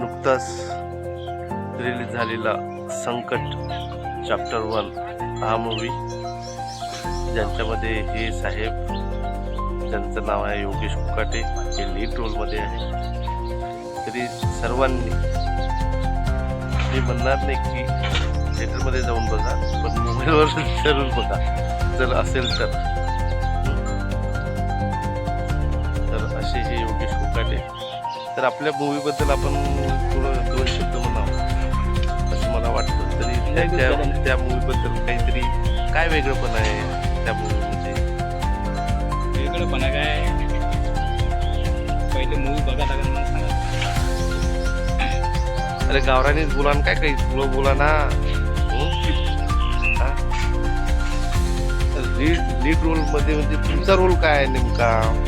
नुकताच रिलीज झालेला संकट चॅप्टर 1 हा मूवी, ज्यांच्यामध्ये हे साहेब, ज्यांचं नाव आहे योगेश कुकाटे, हे लीड रोलमध्ये आहे. तरी सर्वांनी, मी म्हणणार नाही की थिएटरमध्ये जाऊन बघा, पण मोबाईलवर जरूर बघा जर असेल तर. असे हे योगेश कुकाटे. तर आपल्या मूवीबद्दल आपण थोडं 2 शब्द म्हणावं असं मला वाटतं. तरी त्या मूवीबद्दल काहीतरी काय वेगळंपण आहे त्या मूवीमध्ये? वेगळंपणा काय, पहिले मूवी बघा लागेल मला सांगा. अरे गावरानीच बोला ना, काय काही तुला बोला ना. लीड रोल मध्ये म्हणजे तुमचा रोल काय आहे नेमकं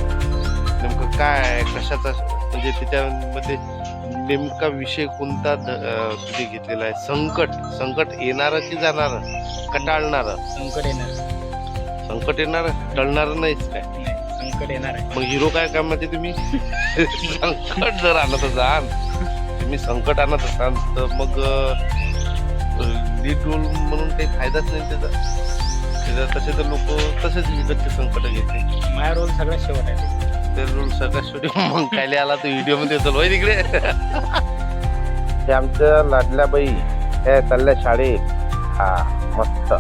काय आहे, कशाचा, म्हणजे त्याच्यामध्ये नेमका विषय कोणता तुम्ही घेतलेला आहे? संकट येणार की जाणार, कटाळणार? संकट येणार, टळणार नाहीच काय? संकट येणार आहे. मग हिरो काय कामाचे तुम्ही? संकट जर आणत असाल, तुम्ही संकट आणत असाल तर मग लीड रोल म्हणून काही फायदाच नाही त्याचा. तसे तर लोक तसेच विकतचे संकट घेते. माझा रोल सगळ्यात शेवट आहे. ते रोल सगळ्यात शेवटी मग काय आला तो व्हिडिओ मध्ये होतो होय तिकडे. ते आमच्या लाडल्या बाई त्या चालल्या शाळेत. हा मस्त.